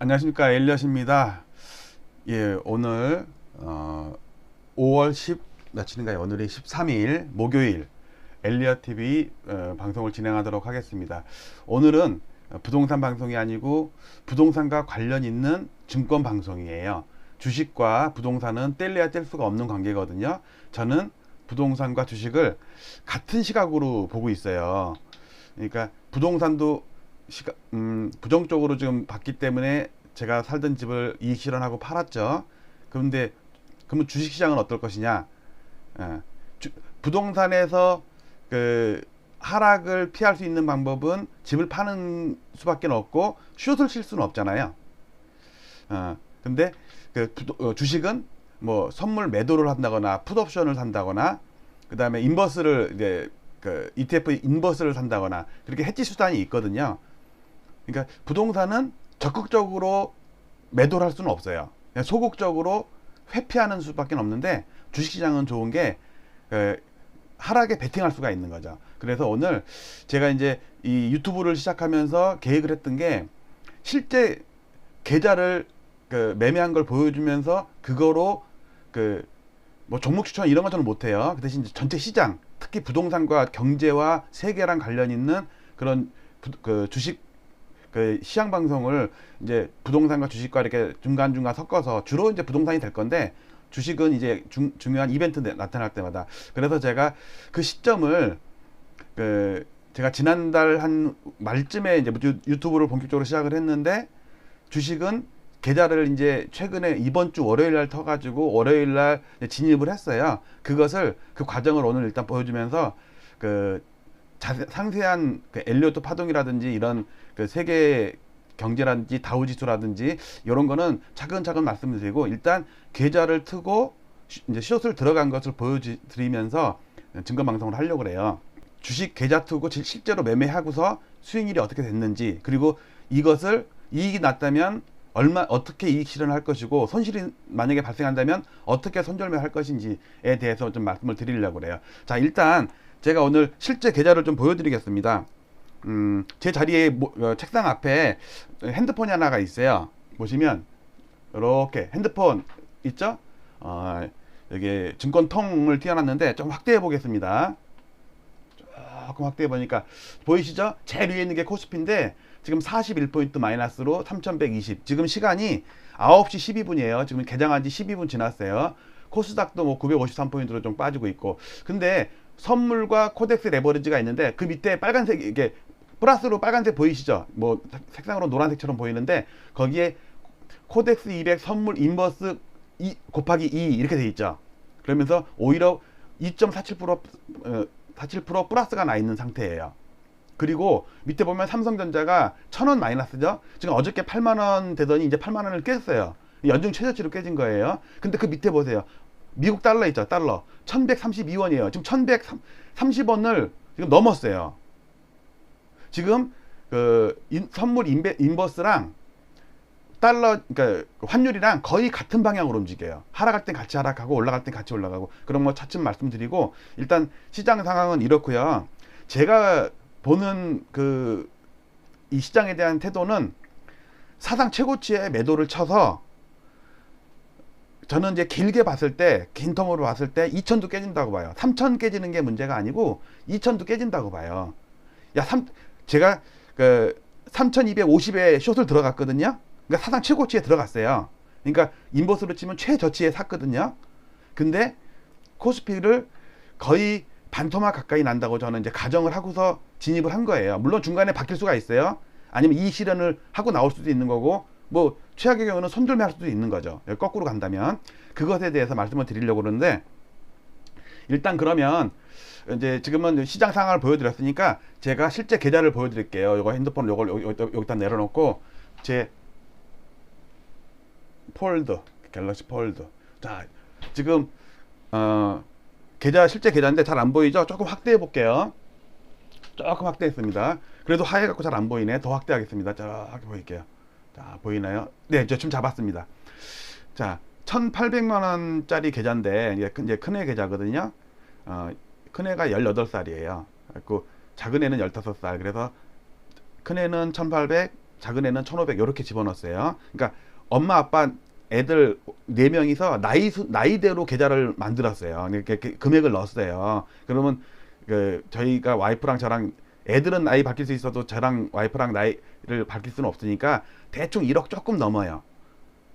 안녕하십니까, 엘리엇입니다. 예, 오늘 5월 10 며칠인가요? 오늘이 13일 목요일 엘리엇 TV 방송을 진행하도록 하겠습니다. 오늘은 부동산 방송이 아니고 부동산과 관련 있는 증권 방송이에요. 주식과 부동산은 뗄래야 뗄 수가 없는 관계거든요. 저는 부동산과 주식을 같은 시각으로 보고 있어요. 그러니까 부동산도 부정적으로 지금 봤기 때문에 제가 살던 집을 이익 실현하고 팔았죠. 그런데 그러면 주식시장은 어떨 것이냐? 예, 부동산에서 그 하락을 피할 수 있는 방법은 집을 파는 수밖에 없고 숏을 칠 수는 없잖아요. 근데 주식은 뭐 선물 매도를 한다거나 풋옵션을 산다거나 그 다음에 인버스를 이제 그 ETF 인버스를 산다거나 그렇게 해지 수단이 있거든요. 그러니까 부동산은 적극적으로 매도를 할 수는 없어요. 그냥 소극적으로 회피하는 수밖에 없는데 주식시장은 좋은 게 하락에 베팅할 수가 있는 거죠. 그래서 오늘 제가 이제 이 유튜브를 시작하면서 계획을 했던 게 실제 계좌를 매매한 걸 보여주면서 그거로 뭐 종목 추천 이런 건 저는 못해요. 그 대신 전체 시장, 특히 부동산과 경제와 세계랑 관련 있는 그런 주식 시장 방송을 이제 부동산과 주식과 이렇게 중간중간 섞어서 주로 이제 부동산이 될 건데 주식은 이제 중요한 이벤트 나타날 때마다. 그래서 제가 그 시점을 제가 지난달 한 말쯤에 이제 유튜브를 본격적으로 시작을 했는데 주식은 계좌를 이제 최근에 이번 주 월요일 날 터가지고 월요일 날 진입을 했어요. 그 과정을 오늘 일단 보여주면서 상세한 엘리어트 파동이라든지 이런 세계 경제라든지 다우지수라든지 이런 거는 차근차근 말씀을 드리고 일단 계좌를 트고 이제 숏을 들어간 것을 보여드리면서 증거 방송을 하려고 그래요. 주식 계좌 트고 실제로 매매하고서 수익률이 어떻게 됐는지, 그리고 이것을 이익이 났다면 어떻게 이익 실현할 것이고 손실이 만약에 발생한다면 어떻게 손절매할 것인지에 대해서 좀 말씀을 드리려고 그래요. 자, 일단 제가 오늘 실제 계좌를 좀 보여드리겠습니다. 제 자리에 책상 앞에 핸드폰이 하나가 있어요. 보시면 이렇게 핸드폰 있죠? 여기 증권통을 띄워놨는데 좀 확대해 보겠습니다. 조금 확대해 보니까 보이시죠? 제일 위에 있는 게 코스피인데 지금 41포인트 마이너스로 3120. 지금 시간이 9시 12분이에요. 지금 개장한 지 12분 지났어요. 코스닥도 뭐 953포인트로 좀 빠지고 있고. 근데 선물과 코덱스 레버리지가 있는데 그 밑에 빨간색, 이게 플러스로 빨간색 보이시죠? 뭐 색상으로 노란색처럼 보이는데 거기에 코덱스 200 선물 인버스 곱하기 2 이렇게 돼 있죠. 그러면서 오히려 2.47% 플러스가 나 있는 상태예요. 그리고 밑에 보면 삼성전자가 1000원 마이너스죠. 지금 어저께 8만원 되더니 이제 8만원을 깼어요. 연중 최저치로 깨진 거예요. 근데 그 밑에 보세요. 미국 달러 있죠. 달러 1132원이에요 지금 1130원을 지금 넘었어요. 지금 선물 인버스랑 달러, 그러니까 환율이랑 거의 같은 방향으로 움직여요. 하락할 땐 같이 하락하고 올라갈 땐 같이 올라가고. 그런 거 차츰 말씀드리고 일단 시장 상황은 이렇고요. 제가 보는 이 시장에 대한 태도는 사상 최고치의 매도를 쳐서 저는 이제 길게 봤을 때, 긴 텀으로 봤을 때 2000도 깨진다고 봐요. 3000 깨지는 게 문제가 아니고 2000도 깨진다고 봐요. 제가 3250에 숏을 들어갔거든요. 그러니까 사상 최고치에 들어갔어요. 그러니까 인버스로 치면 최저치에 샀거든요. 근데 코스피를 거의 반토막 가까이 난다고 저는 이제 가정을 하고서 진입을 한 거예요. 물론 중간에 바뀔 수가 있어요. 아니면 이익 실현을 하고 나올 수도 있는 거고, 뭐 최악의 경우는 손절매 할 수도 있는 거죠. 거꾸로 간다면. 그것에 대해서 말씀을 드리려고 그러는데, 일단 그러면 이제 지금은 시장 상황을 보여드렸으니까 제가 실제 계좌를 보여드릴게요. 이거 핸드폰 요걸 여기다 내려놓고 제 폴더, 갤럭시 폴더. 자, 지금 실제 계좌인데 잘 안 보이죠? 조금 확대해 볼게요. 조금 확대했습니다. 그래도 하얘갖고 잘 안 보이네. 더 확대하겠습니다. 자, 이렇게 보일게요. 자, 보이나요? 네, 저 지금 잡았습니다. 자, 1800만원짜리 계좌인데 이제 큰애 계좌거든요. 큰애가 18살이에요. 그 작은 애는 15살. 그래서 큰애는 1800, 작은 애는 1,500 이렇게 집어넣었어요. 그러니까 엄마 아빠 애들 4명이서 나이대로 계좌를 만들었어요. 이렇게 금액을 넣었어요. 그러면 저희가 와이프랑 저랑 애들은 나이 바뀔 수 있어도 저랑 와이프랑 나이를 바뀔 수는 없으니까 대충 1억 조금 넘어요.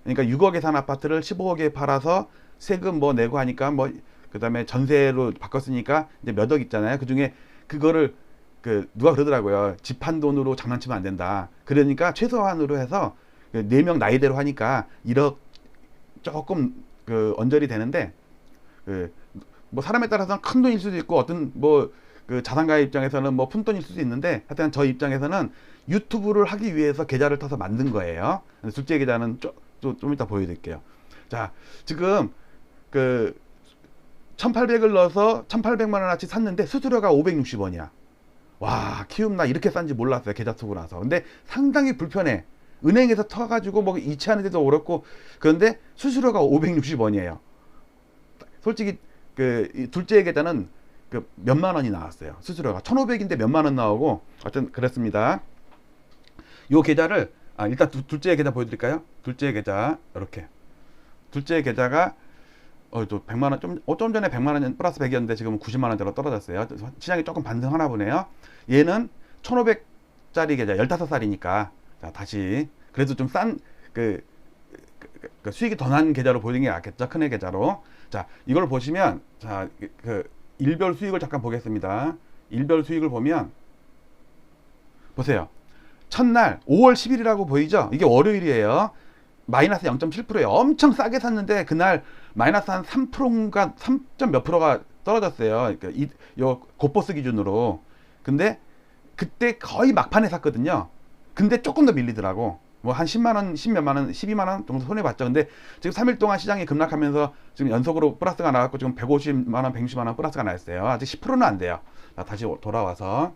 그러니까 6억에 산 아파트를 15억에 팔아서 세금 뭐 내고 하니까 뭐 그다음에 전세로 바꿨으니까 이제 몇 억 있잖아요. 그중에 그거를 누가 그러더라고요. 집 한 돈으로 장난치면 안 된다. 그러니까 최소한으로 해서 4명 나이대로 하니까 1억 조금 언저리 되는데 뭐 사람에 따라서는 큰 돈일 수도 있고 어떤 뭐 자산가의 입장에서는 뭐 푼돈일 수도 있는데 하여튼 저 입장에서는 유튜브를 하기 위해서 계좌를 터서 만든 거예요. 둘째 계좌는 좀 이따 보여드릴게요. 자, 지금 1,800을 넣어서 1,800만 원어치 샀는데 수수료가 560원이야. 와, 키움나 이렇게 싼지 몰랐어요. 계좌 쓰고 나서. 근데 상당히 불편해. 은행에서 터가지고 뭐 이체하는데도 어렵고. 그런데 수수료가 560원이에요. 솔직히 이 둘째 계좌는 몇만 원이 나왔어요. 수수료가 1,500인데 몇만 원 나오고 하여튼 그랬습니다. 요 계좌를 일단 둘째 계좌 보여드릴까요? 둘째 계좌 이렇게. 둘째 계좌가 또 100만 원 좀 전에 100만 원 플러스 100이었는데 지금은 90만 원대로 떨어졌어요. 시장이 조금 반등하나 보네요. 얘는 1,500짜리 계좌 15살이니까 자, 다시 그래도 좀 싼 수익이 더 난 계좌로 보이는 게 낫겠죠. 큰 애 계좌로. 자, 이걸 보시면 자, 일별 수익을 잠깐 보겠습니다. 일별 수익을 보면 보세요. 첫날 5월 10일이라고 보이죠? 이게 월요일이에요. 마이너스 0.7%예요. 엄청 싸게 샀는데 그날 마이너스 한 3%인가 3. 몇 프로가 떨어졌어요. 그러니까 요 고버스 기준으로. 근데 그때 거의 막판에 샀거든요. 근데 조금 더 밀리더라고. 뭐 한 10만 원, 10몇만 원, 12만 원 정도 손해 봤죠. 근데 지금 3일 동안 시장이 급락하면서 지금 연속으로 플러스가 나왔고 지금 150만 원, 160만 원 플러스가 나왔어요. 아직 10%는 안 돼요. 자, 다시 돌아와서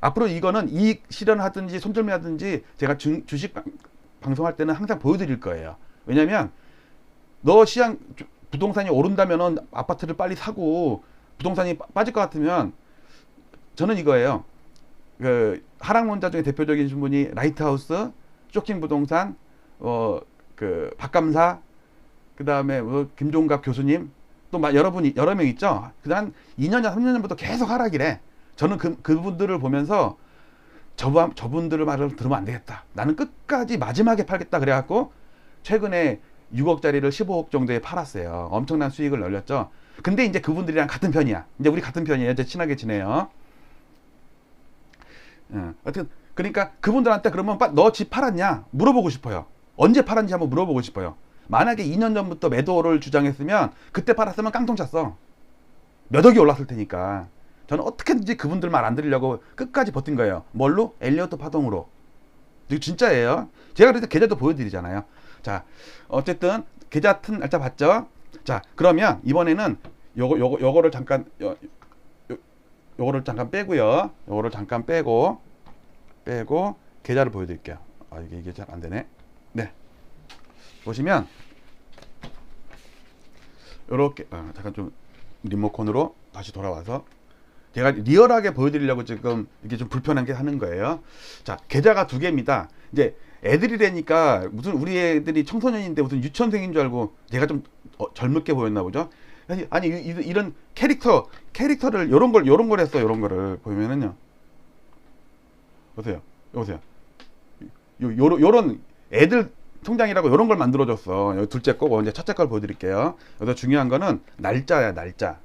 앞으로 이거는 이익 실현하든지 손절매하든지 제가 주식 방송할 때는 항상 보여드릴 거예요. 왜냐면 너 시장 부동산이 오른다면은 아파트를 빨리 사고 부동산이 빠질 것 같으면 저는 이거예요. 하락론자 중에 대표적인 분이 라이트하우스, 쇼킹 부동산, 박감사, 그 다음에 김종갑 교수님, 또 여러 명 있죠. 그다음 2년 전, 3년 전부터 계속 하락이래. 저는 그분들을 보면서 저분들의 말을 들으면 안 되겠다. 나는 끝까지 마지막에 팔겠다. 그래갖고 최근에 6억짜리를 15억 정도에 팔았어요. 엄청난 수익을 올렸죠. 근데 이제 그분들이랑 같은 편이야. 이제 우리 같은 편이에요. 이제 친하게 지내요. 하여튼 그러니까 그분들한테 그러면 너 집 팔았냐 물어보고 싶어요. 언제 팔았는지 한번 물어보고 싶어요. 만약에 2년 전부터 매도를 주장했으면 그때 팔았으면 깡통 찼어. 몇 억이 올랐을 테니까. 저는 어떻게든지 그분들 말 안 들으려고 끝까지 버틴 거예요. 뭘로? 엘리어트 파동으로. 이거 진짜예요. 제가 그래서 계좌도 보여드리잖아요. 자, 어쨌든 계좌 튼 날짜 봤죠? 자, 그러면 이번에는 요거를 잠깐 요거를 잠깐 빼고요. 요거를 잠깐 빼고 계좌를 보여드릴게요. 이게 잘 안 되네. 네. 보시면 요렇게 잠깐 좀 리모컨으로 다시 돌아와서 제가 리얼하게 보여드리려고 지금 이게 좀 불편한 게 하는 거예요. 자, 계좌가 2개입니다. 이제 애들이라니까 무슨 우리 애들이 청소년인데 무슨 유치원생인 줄 알고 제가 좀 젊게 보였나 보죠. 아니 이런 캐릭터를 요런 걸 했어. 요런 거를 보면은요. 보세요. 요런 애들 통장이라고 요런 걸 만들어줬어. 여기 둘째 거고 이제 첫째 걸 보여드릴게요. 여기서 중요한 거는 날짜야, 날짜.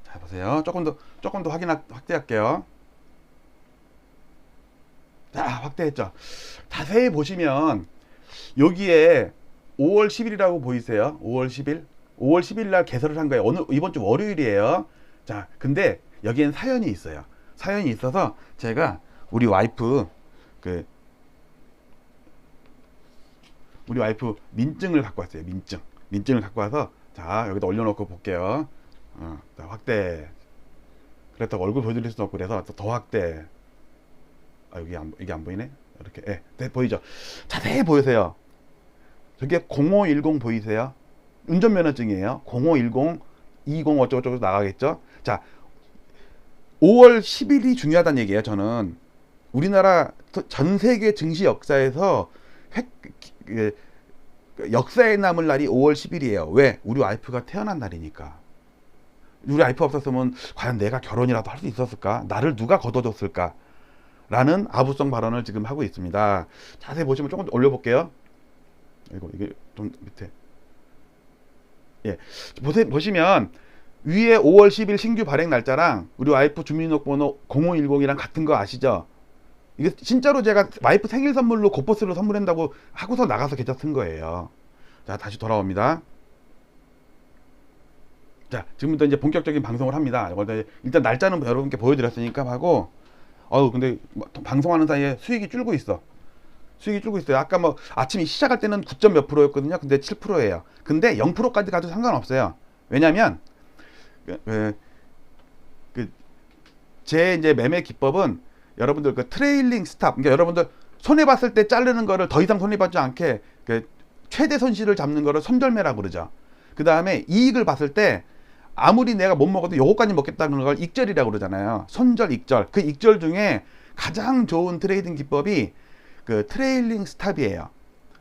자, 보세요. 조금 더 확대할게요. 자, 확대했죠. 자세히 보시면 여기에 5월 10일이라고 보이세요? 5월 10일? 5월 10일 날 개설을 한 거예요. 이번 주 월요일이에요. 자, 근데 여기엔 사연이 있어요. 사연이 있어서 제가 우리 와이프 민증을 갖고 왔어요. 민증을 갖고 와서 자, 여기다 올려놓고 볼게요. 자, 확대. 그렇다고 얼굴 보여드릴 수는 없고 그래서 더 확대. 이게 안 보이네? 이렇게. 네, 보이죠? 자세히 보이세요. 저게 0510 보이세요? 운전면허증이에요. 0510, 20 어쩌고저쩌고 나가겠죠? 자, 5월 10일이 중요하다는 얘기예요, 저는. 우리나라 전 세계 증시 역사에서 획, 그, 역사에 남을 날이 5월 10일이에요. 왜? 우리 와이프가 태어난 날이니까. 우리 와이프 없었으면 과연 내가 결혼이라도 할 수 있었을까? 나를 누가 걷어줬을까? 라는 아부성 발언을 지금 하고 있습니다. 자세히 보시면 조금 올려볼게요. 이게 좀 밑에. 예. 보시면 위에 5월 10일 신규 발행 날짜랑 우리 와이프 주민등록번호 0510이랑 같은 거 아시죠? 이게 진짜로 제가 와이프 생일 선물로 고버스를 선물한다고 하고서 나가서 계좌 쓴 거예요. 자, 다시 돌아옵니다. 자, 지금부터 이제 본격적인 방송을 합니다. 일단 날짜는 여러분께 보여드렸으니까 하고, 근데 방송하는 사이에 수익이 줄고 있어. 수익이 줄고 있어요. 아까 뭐 아침에 시작할 때는 9점 몇 프로였거든요. 근데 7%예요. 근데 0%까지 가도 상관없어요. 왜냐면 제 이제 매매 기법은 여러분들 그 트레일링 스탑, 그러니까 여러분들 손해 봤을 때 자르는 거를 더 이상 손해 받지 않게 최대 손실을 잡는 거를 손절매라고 그러죠. 그 다음에 이익을 봤을 때 아무리 내가 못 먹어도 요거까지 먹겠다는 걸 익절이라고 그러잖아요. 손절, 익절. 그 익절 중에 가장 좋은 트레이딩 기법이 그 트레일링 스탑이에요.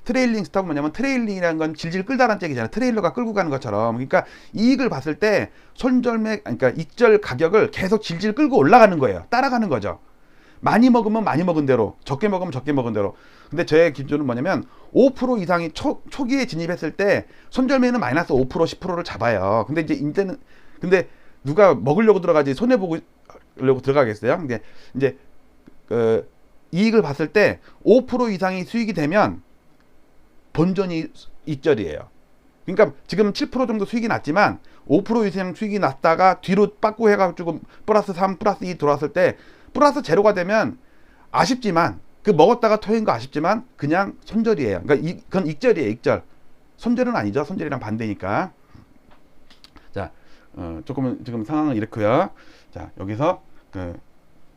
트레일링 스탑은 뭐냐면 트레일링이라는 건 질질 끌다라는 얘기잖아요. 트레일러가 끌고 가는 것처럼. 그러니까 이익을 봤을 때 손절매, 그러니까 익절 가격을 계속 질질 끌고 올라가는 거예요. 따라가는 거죠. 많이 먹으면 많이 먹은 대로, 적게 먹으면 적게 먹은 대로. 근데 제 기준은 뭐냐면 5% 이상이 초기에 진입했을 때 손절매는 마이너스 5%, 10%를 잡아요. 근데 이제는 근데 누가 먹으려고 들어가지 손해 보려고 들어가겠어요? 근데 이제 이익을 봤을 때 5% 이상이 수익이 되면 본전이 익절이에요. 그러니까 지금 7% 정도 수익이 났지만 5% 이상 수익이 났다가 뒤로 빠꾸 해가지고 플러스 3, 플러스 2 들어왔을 때 플러스 제로가 되면 아쉽지만 그 먹었다가 토인 거 아쉽지만 그냥 손절이에요. 그러니까 그건 익절이에요. 익절. 손절은 아니죠. 손절이랑 반대니까. 자, 조금은 지금 상황은 이렇고요. 자, 여기서 그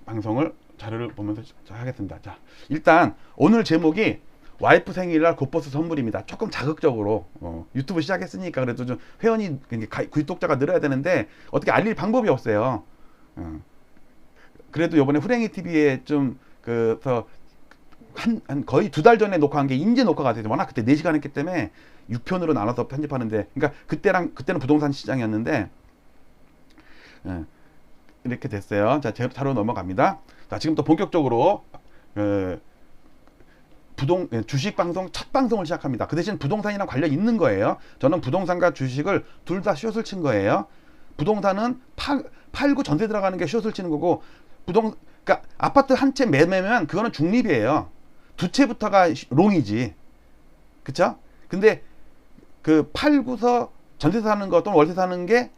방송을 자료를 보면서 하겠습니다. 자, 일단 오늘 제목이 와이프 생일날 굿버스 선물입니다. 조금 자극적으로 유튜브 시작했으니까 그래도 좀 회원이 구독자가 늘어야 되는데 어떻게 알릴 방법이 없어요. 그래도 이번에 후랭이 TV에 좀 그래서 한 거의 2달 전에 녹화한 게 인제 녹화가 돼서 워낙 그때 4시간 했기 때문에 6편으로 나눠서 편집하는데, 그러니까 그때는 부동산 시장이었는데 이렇게 됐어요. 자, 자료 넘어갑니다. 자, 지금부터 본격적으로 주식 방송 첫 방송을 시작합니다. 그 대신 부동산이랑 관련 있는 거예요. 저는 부동산과 주식을 둘 다 숏을 친 거예요. 부동산은 팔고 전세 들어가는 게 숏을 치는 거고, 그러니까 아파트 한 채 매매면 그거는 중립이에요. 두 채부터가 롱이지. 그쵸? 근데 그 팔고서 전세 사는 거 또는 월세 사는 게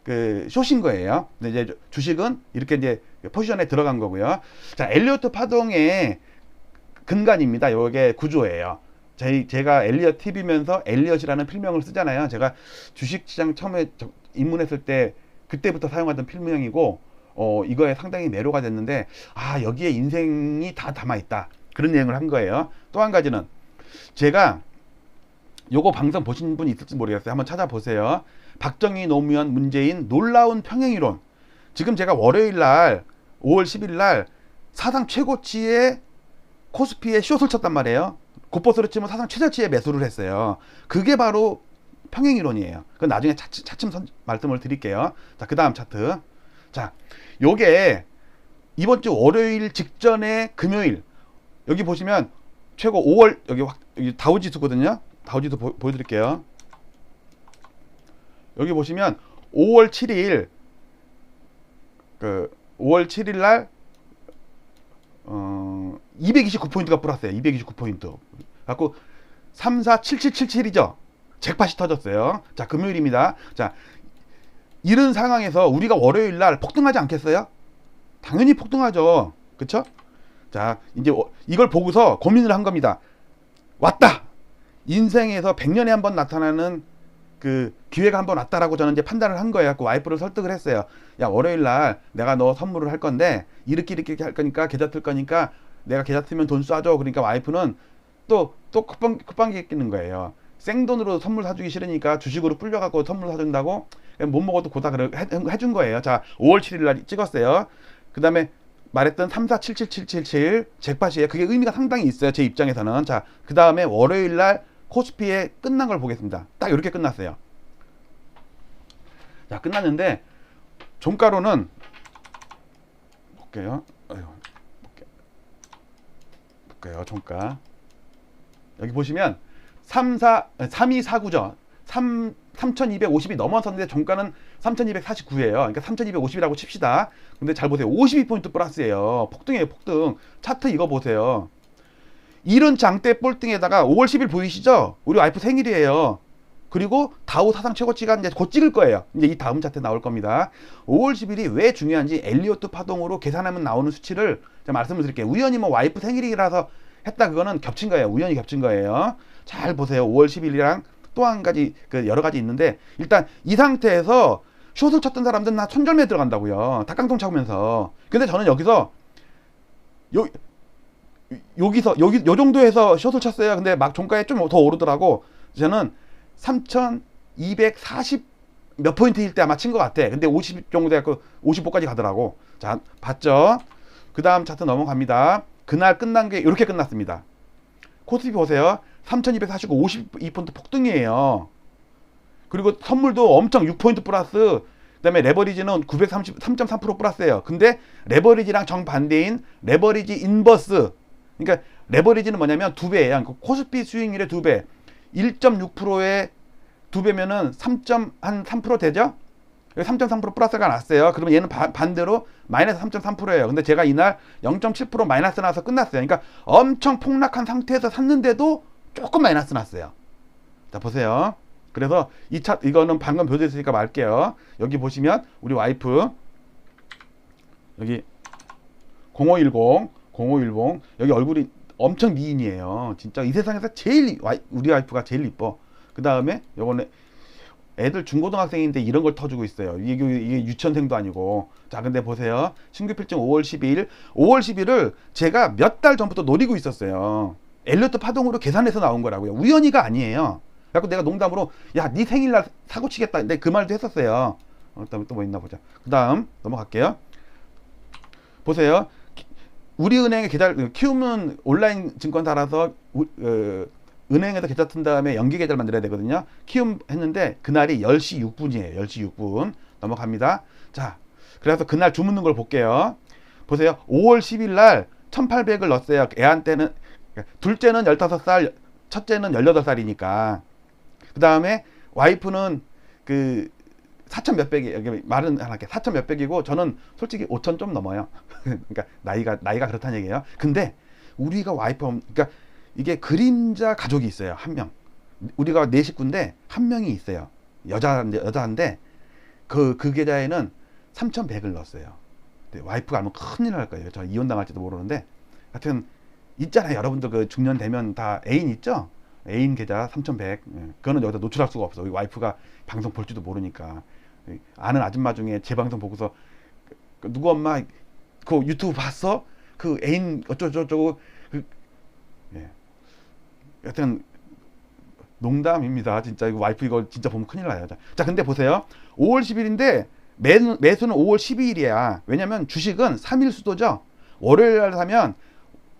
그 숏인 거예요. 근데 이제 주식은 이렇게 이제 포지션에 들어간 거고요. 자, 엘리어트 파동의 근간입니다. 요게 구조예요. 제가 엘리엇 TV면서 엘리엇이라는 필명을 쓰잖아요. 제가 주식시장 처음에 입문했을 때 그때부터 사용하던 필명이고, 이거에 상당히 매료가 됐는데, 여기에 인생이 다 담아있다. 그런 내용을 한 거예요. 또 한 가지는 제가 요거 방송 보신 분 있을지 모르겠어요. 한번 찾아보세요. 박정희, 노무현, 문재인 놀라운 평행이론. 지금 제가 월요일날 5월 10일날 사상 최고치의 코스피에 숏을 쳤단 말이에요. 곱버스를 치면 사상 최저치에 매수를 했어요. 그게 바로 평행이론이에요. 그건 나중에 차츰 말씀을 드릴게요. 자, 그 다음 차트. 자, 요게 이번 주 월요일 직전에 금요일, 여기 보시면 최고 5월, 여기 다우지수거든요. 다우지수 보여드릴게요. 여기 보시면 5월 7일 5월 7일 날 229포인트가 플러스예요. 229포인트. 갖고 347777이죠. 잭팟이 터졌어요. 자, 금요일입니다. 자, 이런 상황에서 우리가 월요일 날 폭등하지 않겠어요? 당연히 폭등하죠. 그쵸? 자, 이제 이걸 보고서 고민을 한 겁니다. 왔다! 인생에서 100년에 한 번 나타나는 그 기회가 한 번 왔다라고 저는 이제 판단을 한 거예요. 와이프를 설득을 했어요. 야, 월요일 날 내가 너 선물을 할 건데 이렇게 할 거니까 계좌 틀 거니까 내가 계좌 틀면 돈 쏴줘. 그러니까 와이프는 또 쿠팡기에 끼는 거예요. 생돈으로 선물 사주기 싫으니까 주식으로 불려갖고 선물 사준다고 못 먹어도 고다 해준 거예요. 자, 5월 7일 날 찍었어요. 그 다음에 말했던 3477777 잭팟이에요. 그게 의미가 상당히 있어요. 제 입장에서는. 자, 그 다음에 월요일 날 코스피에 끝난 걸 보겠습니다. 딱 이렇게 끝났어요. 자, 끝났는데 종가로는 볼게요. 볼게요. 종가. 여기 보시면 3249죠. 3250이 넘어섰는데 종가는 3249예요. 그러니까 3250이라고 칩시다. 근데 잘 보세요. 52포인트 플러스예요. 폭등이에요, 폭등. 차트 이거 보세요. 이런 장대 볼등에다가 5월 10일 보이시죠? 우리 와이프 생일이에요. 그리고 다우 사상 최고치가 이제 곧 찍을 거예요. 이제 이 다음 차트 나올 겁니다. 5월 10일이 왜 중요한지 엘리어트 파동으로 계산하면 나오는 수치를 제가 말씀을 드릴게요. 우연히 뭐 와이프 생일이라서 했다, 그거는 겹친 거예요. 우연히 겹친 거예요. 잘 보세요. 5월 10일이랑 또 한 가지, 그 여러 가지 있는데, 일단 이 상태에서 숏을 쳤던 사람들은 다 손절매에 들어간다고요. 닭강통 차면서. 근데 저는 여기서 요 정도에서 숏을 쳤어요. 근데 막 종가에 좀 더 오르더라고. 저는 3240 몇 포인트일 때 아마 친 것 같아. 근데 50 정도 돼갖고 55까지 가더라고. 자, 봤죠? 그 다음 차트 넘어갑니다. 그날 끝난 게 이렇게 끝났습니다. 코스피 보세요. 3249 52포인트 폭등이에요. 그리고 선물도 엄청 6포인트 플러스. 그 다음에 레버리지는 933.3% 플러스예요. 근데 레버리지랑 정반대인 레버리지 인버스. 그러니까 레버리지는 뭐냐면 2배예요. 그러니까 코스피 수익률의 2배. 1.6%의 2배면은 3.3% 되죠? 3.3% 플러스가 났어요. 그러면 얘는 반대로 마이너스 3.3%예요. 근데 제가 이날 0.7% 마이너스 나서 끝났어요. 그러니까 엄청 폭락한 상태에서 샀는데도 조금 마이너스 났어요. 자, 보세요. 그래서 이거는 방금 보여드렸으니까 말게요. 여기 보시면 우리 와이프 여기 0510 여기 얼굴이 엄청 미인이에요. 진짜 이 세상에서 제일 우리 와이프가 제일 이뻐. 그 다음에 요거는 애들 중고등학생인데 이런 걸 터주고 있어요. 이게 유치원생도 아니고. 자, 근데 보세요. 신규 필증 5월 10일을 제가 몇 달 전부터 노리고 있었어요. 엘리어트 파동으로 계산해서 나온 거라고요. 우연히가 아니에요. 그래서 내가 농담으로 야, 네 생일날 사고 치겠다. 근데 그 말도 했었어요. 그다음에 또 뭐 있나 보자. 그 다음 넘어갈게요. 보세요. 우리은행에 키우면 온라인 증권사라서 은행에서 계좌 튼 다음에 연기 계좌를 만들어야 되거든요. 키움 했는데 그날이 10시 6분이에요. 10시 6분. 넘어갑니다. 자, 그래서 그날 주묻는 걸 볼게요. 보세요. 5월 10일 날 1800을 넣었어요. 애한테는, 둘째는 15살, 첫째는 18살이니까. 그 다음에 와이프는 그 4천 몇백이, 여기 말은 하나 할게. 4천 몇백이고 저는 솔직히 5천 좀 넘어요. 그러니까 나이가 그렇다는 얘기예요. 근데 우리가 와이프, 그러니까 이게 그림자 가족이 있어요. 한 명. 우리가 네 식구인데 한 명이 있어요. 여자인데 그 계좌에는 3,100을 넣었어요. 와이프가 알면 큰일 날 거예요. 저 이혼 당할지도 모르는데. 하여튼 있잖아요. 여러분들 그 중년 되면 다 애인 있죠? 애인 계좌 3,100. 그거는 여기다 노출할 수가 없어. 우리 와이프가 방송 볼지도 모르니까. 아는 아줌마 중에 제 방송 보고서 누구 엄마 그 유튜브 봤어? 그 애인 어쩌고저쩌고. 여튼 농담입니다. 진짜 이거 와이프 이거 진짜 보면 큰일 나요. 자, 근데 보세요. 5월 10일인데 매수는 5월 12일이야. 왜냐면 주식은 3일 수도죠. 월요일 날 사면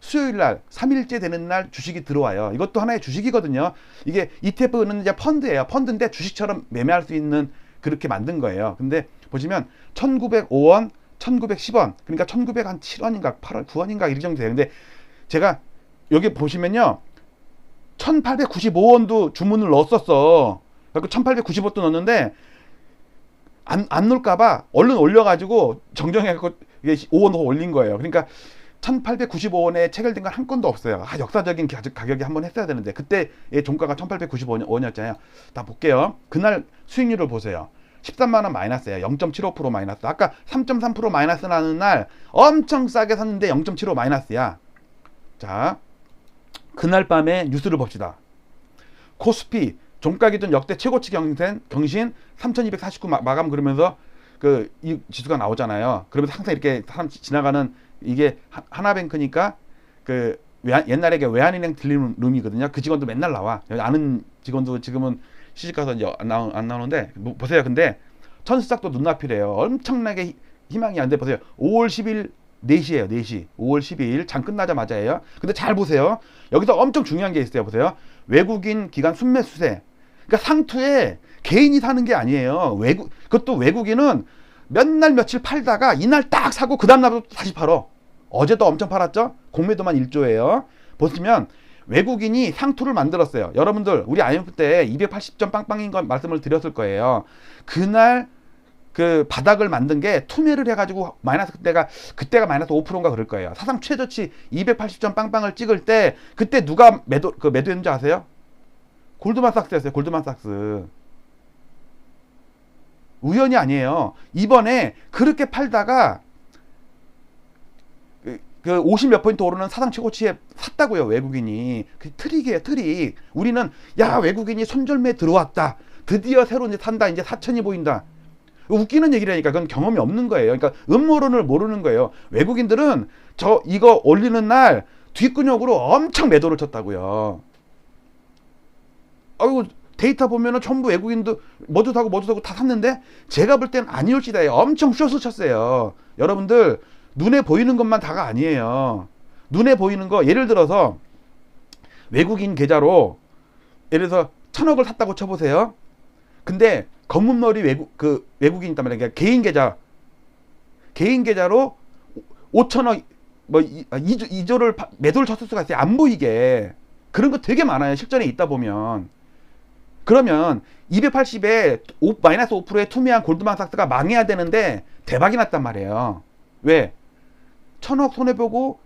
수요일 날 3일째 되는 날 주식이 들어와요. 이것도 하나의 주식이거든요. 이게 ETF는 이제 펀드예요. 펀드인데 주식처럼 매매할 수 있는 그렇게 만든 거예요. 근데 보시면 1905원, 1910원, 그러니까 1907원인가 8원, 9원인가 이 정도 돼요. 근데 제가 여기 보시면요. 1895원도 주문을 넣었었어. 그래서 1895원도 넣었는데 안 넣을까봐 얼른 올려가지고 정정해갖고 5원 더 올린 거예요. 그러니까 1895원에 체결된 건 한 건도 없어요. 역사적인 가격이 한번 했어야 되는데 그때의 종가가 1895원이었잖아요. 다 볼게요. 그날 수익률을 보세요. 13만원 마이너스예요. 0.75% 마이너스. 아까 3.3% 마이너스 나는 날 엄청 싸게 샀는데 0.75 마이너스야. 자, 그날 밤에 뉴스를 봅시다. 코스피 종가 기준 역대 최고치 경신 3249 마감, 그러면서 그 이 지수가 나오잖아요. 그러면서 항상 이렇게 사람 지나가는 이게 하나뱅크니까 그 옛날에 외환은행 딜림룸이거든요. 그 직원도 맨날 나와. 아는 직원도 지금은 시집가서 이제 안 나오는데 보세요. 근데 천수작도 눈앞이래요. 엄청나게 희망이 안 돼. 보세요. 5월 10일 4시에요. 4시. 5월 12일 장 끝나자마자예요. 근데 잘 보세요. 여기서 엄청 중요한 게 있어요. 보세요. 외국인 기관 순매수세. 그러니까 상투에 개인이 사는 게 아니에요. 그것도 외국인은 몇 날 며칠 팔다가 이날 딱 사고 그 다음 날도 다시 팔어. 어제도 엄청 팔았죠? 공매도만 1조예요. 보시면 외국인이 상투를 만들었어요. 여러분들 우리 IMF 때 280점 빵빵인 건 말씀을 드렸을 거예요. 그날 그 바닥을 만든 게 투매를 해가지고 마이너스 그때가 마이너스 5%인가 그럴 거예요. 사상 최저치 280점 빵빵을 찍을 때 그때 누가 매도했는지 아세요? 골드만삭스였어요. 골드만삭스. 우연이 아니에요. 이번에 그렇게 팔다가 그 50 몇 포인트 오르는 사상 최고치에 샀다고요. 외국인이. 그 트릭이에요. 트릭. 우리는 야 외국인이 손절매 들어왔다. 드디어 새로 이제 산다. 이제 사천이 보인다. 웃기는 얘기라니까. 그건 경험이 없는 거예요. 그러니까 음모론을 모르는 거예요. 외국인들은 이거 올리는 날 뒷근육으로 엄청 매도를 쳤다고요. 아이고 데이터 보면은 전부 외국인도 뭐도 사고 다 샀는데 제가 볼 땐 아니올지다에 엄청 숏을 쳤어요. 여러분들 눈에 보이는 것만 다가 아니에요. 눈에 보이는 거 예를 들어서 외국인 계좌로 예를 들어서 1,000억을 샀다고 쳐보세요. 근데 검은머리 외국인이 있단 말이에요. 그러니까 개인 계좌로 5천억 뭐 2조를 매도를 쳤을 수가 있어요. 안 보이게. 그런 거 되게 많아요. 실전에 있다 보면. 그러면 280에 마이너스 5%의 투명한 골드만삭스가 망해야 되는데 대박이 났단 말이에요. 왜? 1,000억 손해보고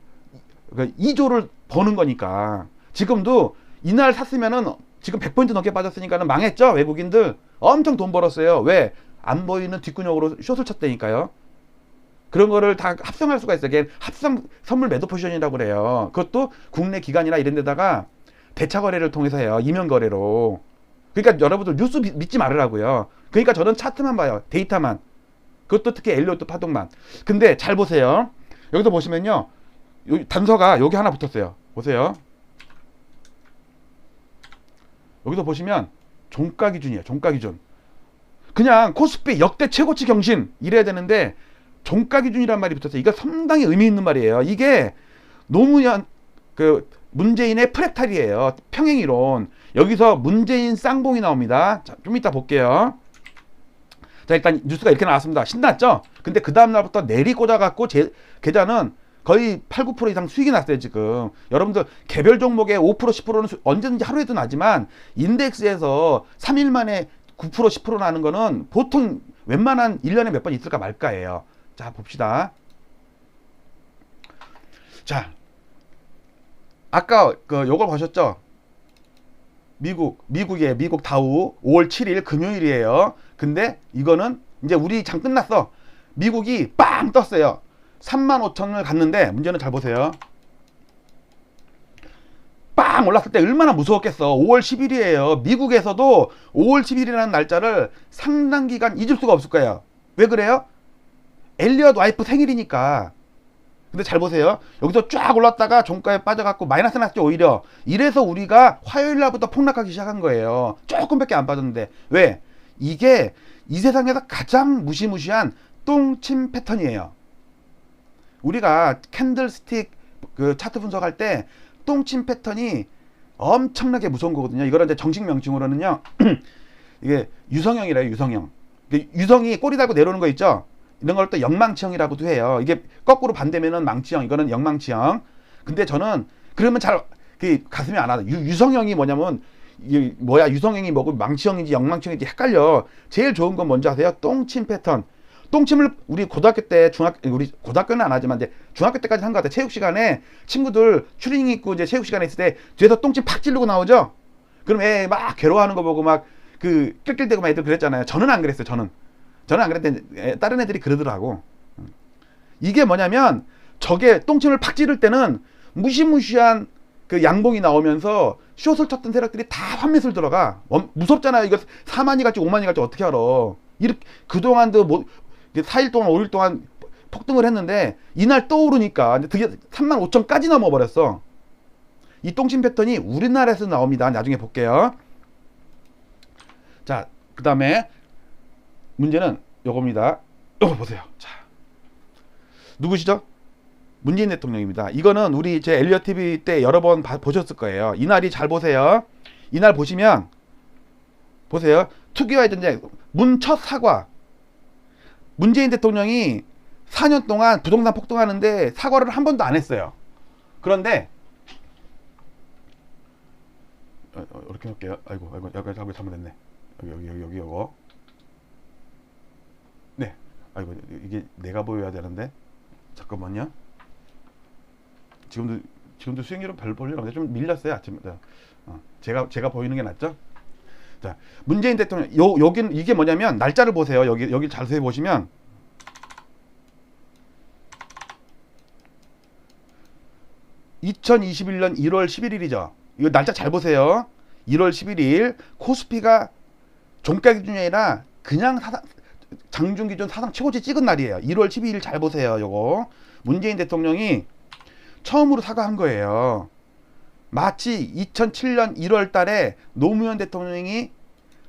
2조를 버는 거니까. 지금도 이날 샀으면은 지금 100포인트 넘게 빠졌으니까는 망했죠. 외국인들 엄청 돈 벌었어요. 왜? 안 보이는 뒷근육으로 숏을 쳤다니까요. 그런 거를 다 합성할 수가 있어요. 그게 합성 선물 매도 포지션이라고 그래요. 그것도 국내 기관이나 이런 데다가 대차 거래를 통해서 해요. 이면 거래로. 그러니까 여러분들 뉴스 믿지 말으라고요. 그러니까 저는 차트만 봐요. 데이터만. 그것도 특히 엘리오트 파동만. 근데 잘 보세요. 여기서 보시면요. 여기 단서가 여기 하나 붙었어요. 보세요. 여기서 보시면 종가 기준이에요. 종가 기준. 그냥 코스피 역대 최고치 경신 이래야 되는데 종가 기준이란 말이 붙었어요. 이거 상당히 의미 있는 말이에요. 이게 노무현 문재인의 프랙탈이에요. 평행이론. 여기서 문재인 쌍봉이 나옵니다. 자, 좀 이따 볼게요. 자, 일단 뉴스가 이렇게 나왔습니다. 신났죠? 근데 그 다음날부터 내리 꽂아갖고 계좌는 거의 8, 9% 이상 수익이 났어요, 지금. 여러분들 개별 종목의 5%, 10%는 언제든지 하루에도 나지만 인덱스에서 3일 만에 9%, 10% 나는 거는 보통 웬만한 1년에 몇 번 있을까 말까예요. 자, 봅시다. 자, 아까 요걸 보셨죠? 미국 다우 5월 7일 금요일이에요. 근데 이거는 이제 우리 장 끝났어. 미국이 빵 떴어요. 35,000을 갔는데 문제는 잘 보세요. 빵 올랐을 때 얼마나 무서웠겠어. 5월 10일이에요. 미국에서도 5월 10일이라는 날짜를 상당 기간 잊을 수가 없을 거예요. 왜 그래요? 엘리엇 와이프 생일이니까. 근데 잘 보세요. 여기서 쫙 올랐다가 종가에 빠져갖고 마이너스 났죠, 오히려. 이래서 우리가 화요일 날부터 폭락하기 시작한 거예요. 조금밖에 안 빠졌는데. 왜? 이게 이 세상에서 가장 무시무시한 똥침 패턴이에요. 우리가 캔들스틱 차트 분석할 때 똥침 패턴이 엄청나게 무서운 거거든요. 이거는 이제 정식 명칭으로는요. 이게 유성형이래요, 유성형. 유성이 꼬리 달고 내려오는 거 있죠? 이런 걸 또 역망치형이라고도 해요. 이게 거꾸로 반대면은 망치형, 이거는 역망치형. 근데 저는 그러면 잘 가슴이 안 와요. 유성형이 뭐냐면 유성형이 뭐고 망치형인지 역망치형인지 헷갈려. 제일 좋은 건 뭔지 아세요? 똥침 패턴. 똥침을 우리 고등학교 때 우리 고등학교는 안 하지만 이제 중학교 때까지 한 것 같아. 체육 시간에 친구들 추리닝 입고 이제 체육 시간에 있을 때 뒤에서 똥침 팍 찌르고 나오죠. 그럼 애 막 괴로워하는 거 보고 막 낄낄대고 막 애들 그랬잖아요. 저는 안 그랬어요. 저는 안 그랬는데 다른 애들이 그러더라고. 이게 뭐냐면 저게 똥침을 팍 찌를 때는 무시무시한 양봉이 나오면서 숏을 쳤던 세력들이 다 환매술 들어가. 무섭잖아요. 이거 4만이 갈지 5만이 갈지 어떻게 알아. 이렇게 그동안도 4일 동안 5일 동안 폭등을 했는데 이날 떠오르니까 드디어 35,000까지 넘어버렸어. 이 똥침 패턴이 우리나라에서 나옵니다. 나중에 볼게요. 자, 그 다음에 문제는 요겁니다. 요거 보세요. 자, 누구시죠? 문재인 대통령입니다. 이거는 우리 제 엘리엇 TV 때 여러 번 보셨을 거예요. 이날이 잘 보세요. 이날 보시면 보세요. 투기와의 전쟁 문 첫 사과. 문재인 대통령이 4년 동안 부동산 폭등하는데 사과를 한 번도 안 했어요. 그런데 이렇게 할게요. 아이고 여기 잘못했네. 여기 요거. 네. 아이고 이게 내가 보여야 되는데 잠깐만요. 지금도 수익률은 별 볼일 없는데 좀 밀렸어요 아침에. 제가 보이는 게 낫죠? 자, 문재인 대통령 여긴 이게 뭐냐면 날짜를 보세요. 여기 자세히 보시면 2021년 1월 11일이죠. 이거 날짜 잘 보세요. 1월 11일 코스피가 종가 기준이 아니라 그냥 장중 기준 사상 최고치 찍은 날이에요. 1월 12일 잘 보세요. 요거 문재인 대통령이 처음으로 사과한 거예요. 마치 2007년 1월 달에 노무현 대통령이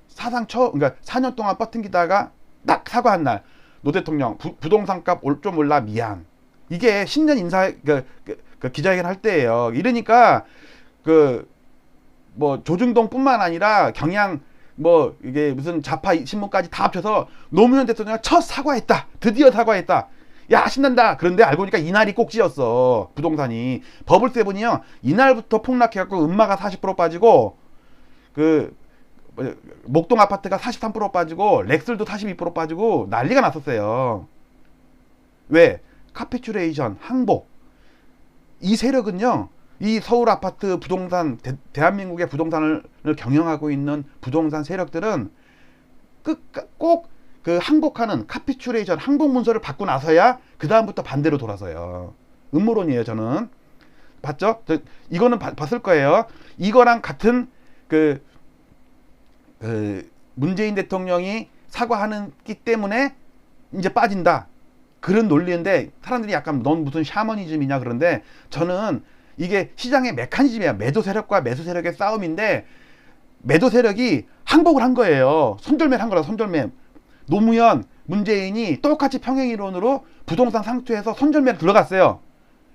사상 그러니까 4년 동안 버팅기다가 딱 사과한 날. 노 대통령 부동산값 올 좀 올라 미안. 이게 신년 인사 그 기자회견 할 때예요. 이러니까 뭐 조중동뿐만 아니라 경향 뭐 이게 무슨 좌파 신문까지 다 합쳐서 노무현 대통령이 첫 사과했다. 드디어 사과했다. 야 신난다. 그런데 알고 보니까 이날이 꼭지였어. 부동산이 버블7이요 이날부터 폭락해갖고 음마가 40% 빠지고 목동 아파트가 43% 빠지고 렉슬도 42% 빠지고 난리가 났었어요. 왜? 카피츄레이션 항복. 이 세력은요 이 서울 아파트 부동산 대한민국의 부동산을 경영하고 있는 부동산 세력들은 꼭 그 항복하는 카피츄레이션 항복 문서를 받고 나서야 그 다음부터 반대로 돌아서요. 음모론이에요. 저는 봤죠? 이거는 봤을 거예요. 이거랑 같은 문재인 대통령이 사과하는 기 때문에 이제 빠진다. 그런 논리인데 사람들이 약간 넌 무슨 샤머니즘이냐 그런데 저는 이게 시장의 메커니즘이야. 매도 세력과 매수 세력의 싸움인데 매도 세력이 항복을 한 거예요. 손절매 한 거라 손절매. 노무현, 문재인이 똑같이 평행이론으로 부동산 상투에서 손절매를 들어갔어요.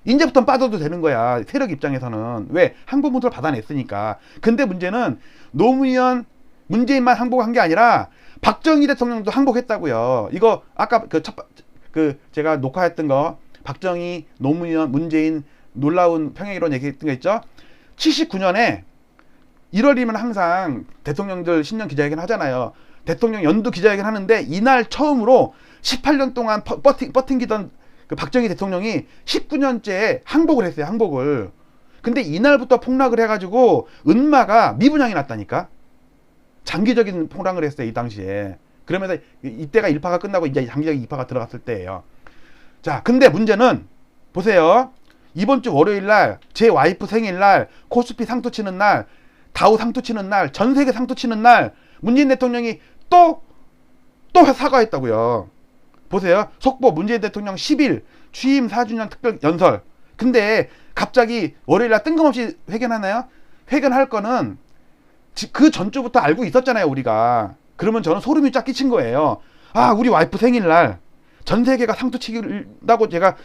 이제부터 빠져도 되는 거야. 세력 입장에서는. 왜? 항복 문서를 받아냈으니까. 근데 문제는 노무현, 문재인만 항복한 게 아니라 박정희 대통령도 항복했다고요. 이거 아까 제가 녹화했던 거 박정희, 노무현, 문재인 놀라운 평행이론 얘기했던 거 있죠. 79년에 1월이면 항상 대통령들 신년 기자회견 하잖아요. 대통령 연두 기자회견 하는데 이날 처음으로 18년 동안 버팅기던 그 박정희 대통령이 19년째 항복을 했어요. 항복을. 근데 이날부터 폭락을 해가지고 은마가 미분양이 났다니까. 장기적인 폭락을 했어요. 이 당시에. 그러면서 이때가 1파가 끝나고 이제 장기적인 2파가 들어갔을 때예요. 자, 근데 문제는 보세요. 이번 주 월요일 날 제 와이프 생일날 코스피 상투 치는 날 다우 상투 치는 날 전 세계 상투 치는 날 문재인 대통령이 또 사과했다고요. 보세요. 속보 문재인 대통령 10일 취임 4주년 특별 연설. 근데 갑자기 월요일 날 뜬금없이 회견하나요? 회견할 거는 그 전주부터 알고 있었잖아요. 우리가. 그러면 저는 소름이 쫙 끼친 거예요. 아, 우리 와이프 생일날 전 세계가 상투 치긴다고 제가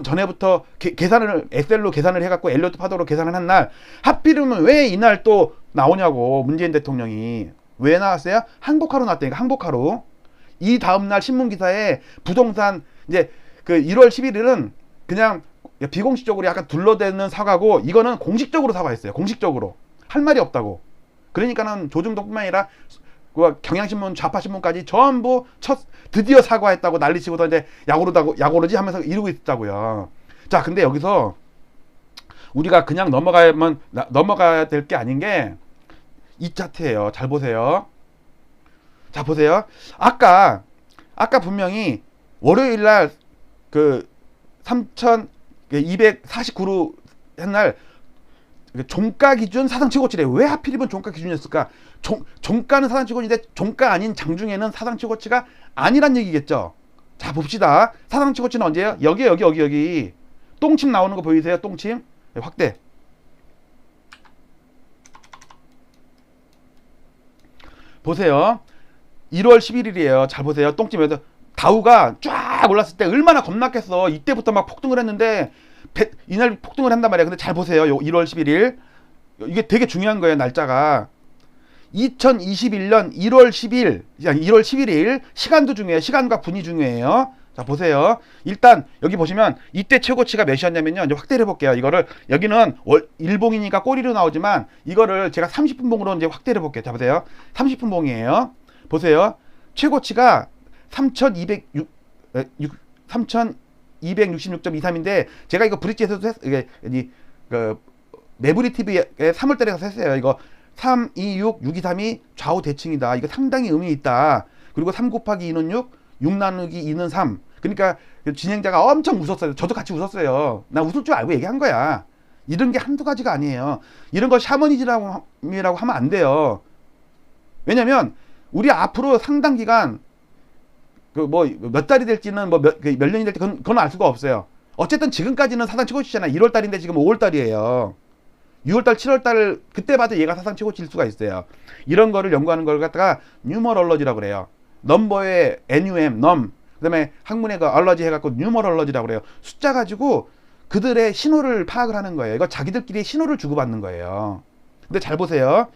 전에부터 계산을 엑셀로 계산을 해갖고 엘리어트 파도로 계산을 한 날 하필이면 왜 이날 또 나오냐고. 문재인 대통령이 왜 나왔어요? 항복하러 나왔다니까. 항복하러. 이 다음날 신문기사에 부동산 이제 1월 11일은 그냥 비공식적으로 약간 둘러대는 사과고 이거는 공식적으로 사과했어요. 공식적으로 할 말이 없다고. 그러니까는 조중동뿐만 아니라 경향신문, 좌파신문까지 전부 드디어 사과했다고 난리치고서 이제 야구르지 하면서 이러고 있었다고요. 자, 근데 여기서 우리가 그냥 넘어가야 될 게 아닌 게 이 차트예요. 잘 보세요. 자, 보세요. 아까 분명히 월요일 날 3,249로 한 날 종가 기준 사상 최고치래. 왜 하필이면 종가 기준이었을까? 종가는 사상 최고치인데 종가 아닌 장중에는 사상 최고치가 아니란 얘기겠죠. 자, 봅시다. 사상 최고치는 언제예요? 여기 똥침 나오는 거 보이세요? 똥침 확대. 보세요. 1월 11일이에요. 잘 보세요. 똥침에서 다우가 쫙 딱 올랐을 때 얼마나 겁났겠어. 이때부터 막 폭등을 했는데 이날 폭등을 한단 말이야. 근데 잘 보세요. 요 1월 11일 이게 되게 중요한 거예요. 날짜가 2021년 1월 10일 1월 11일 시간도 중요해요. 시간과 분이 중요해요. 자 보세요. 일단 여기 보시면 이때 최고치가 몇이었냐면요. 이제 확대를 해볼게요. 이거를 여기는 일봉이니까 꼬리로 나오지만 이거를 제가 30분 봉으로 이제 확대를 해볼게요. 자 보세요. 30분 봉이에요. 보세요. 최고치가 3266.23인데 제가 이거 브릿지에서도 이게 그 매부리 TV에 3월달에 가서 했어요. 이거 326, 6232 좌우 대칭이다. 이거 상당히 의미 있다. 그리고 3 곱하기 2는 6, 6 나누기 2는 3. 그러니까 진행자가 엄청 웃었어요. 저도 같이 웃었어요. 나 웃을 줄 알고 얘기한 거야. 이런 게 한두 가지가 아니에요. 이런 거 샤머니즘이라고 하면 안 돼요. 왜냐면 우리 앞으로 상당 기간 그 뭐 몇 달이 될지는 뭐 몇 년이 될지 그건 알 수가 없어요. 어쨌든 지금까지는 사상 최고치잖아요. 1월 달인데 지금 5월 달이에요. 6월달, 7월달 그때 봐도 얘가 사상 최고치일 수가 있어요. 이런 거를 연구하는 걸 갖다가 뉴머럴러지라고 그래요. 넘버의 NUM, 넘 그다음에 학문의 그 얼러지 해갖고 뉴머럴러지라고 그래요. 숫자 가지고 그들의 신호를 파악을 하는 거예요. 이거 자기들끼리 신호를 주고받는 거예요. 근데 잘 보세요.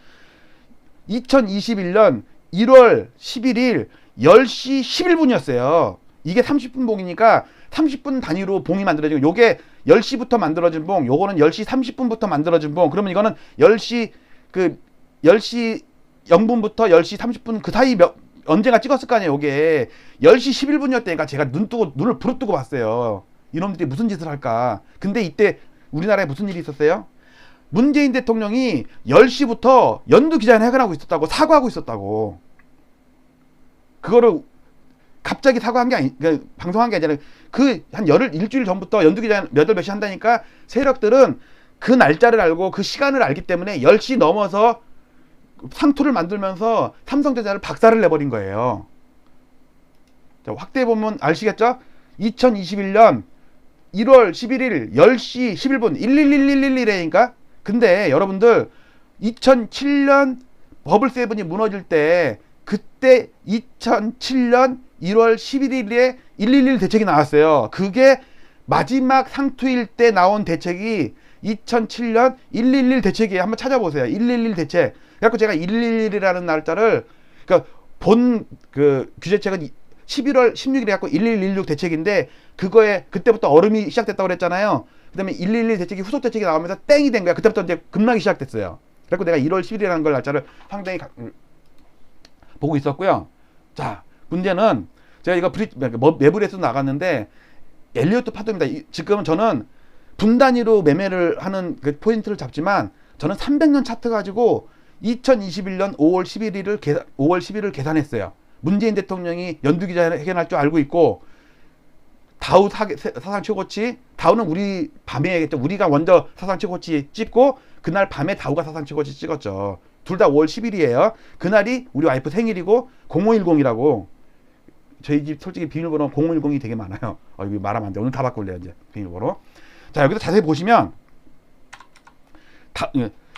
2021년 1월 11일 10시 11분이었어요. 이게 30분 봉이니까 30분 단위로 봉이 만들어지고 요게 10시부터 만들어진 봉, 요거는 10시 30분부터 만들어진 봉. 그러면 이거는 10시 0분부터 10시 30분 그 사이 언제가 찍었을 거 아니에요. 요게 10시 11분이었다니까 제가 눈을 부릅뜨고 봤어요. 이놈들이 무슨 짓을 할까. 근데 이때 우리나라에 무슨 일이 있었어요? 문재인 대통령이 10시부터 연두기자회견을 하고 있었다고, 사과하고 있었다고. 그거를 갑자기 사과한 게 방송한 게 아니라 한 일주일 전부터 연두기자 몇월 몇 시 한다니까 세력들은 그 날짜를 알고 그 시간을 알기 때문에 10시 넘어서 상투를 만들면서 삼성전자를 박살을 내버린 거예요. 자, 확대해 보면 아시겠죠? 2021년 1월 11일 10시 11분 11111이라니까. 근데 여러분들 2007년 버블7이 무너질 때 그때 2007년 1월 11일에 111 대책이 나왔어요. 그게 마지막 상투일 때 나온 대책이 2007년 111 대책이에요. 한번 찾아보세요. 111 대책. 그래서 제가 111이라는 날짜를 그러니까 본 그 규제책은 11월 16일에 갖고 1116 대책인데 그거에 그때부터 얼음이 시작됐다고 그랬잖아요. 그다음에 111 대책이 후속 대책이 나오면서 땡이 된 거야. 그때부터 이제 급락이 시작됐어요. 그래서 내가 1월 10일이라는 걸 날짜를 상당히 보고 있었고요. 자, 문제는 제가 이거 매불에서 나갔는데 엘리어트 파동입니다. 지금 저는 분 단위로 매매를 하는 그 포인트를 잡지만 저는 300년 차트 가지고 2021년 5월 11일을 계산했어요. 문재인 대통령이 연두기자회견할 줄 알고 있고 다우 사상 최고치, 다우는 우리 밤에 했죠. 우리가 먼저 사상 최고치 찍고 그날 밤에 다우가 사상 최고치 찍었죠. 둘 다 5월 10일이에요. 그날이 우리 와이프 생일이고 0510이라고. 저희 집 솔직히 비밀번호 0510이 되게 많아요. 이거 말하면 안 돼. 오늘 다 바꿀래요 이제 비밀번호. 자, 여기서 자세히 보시면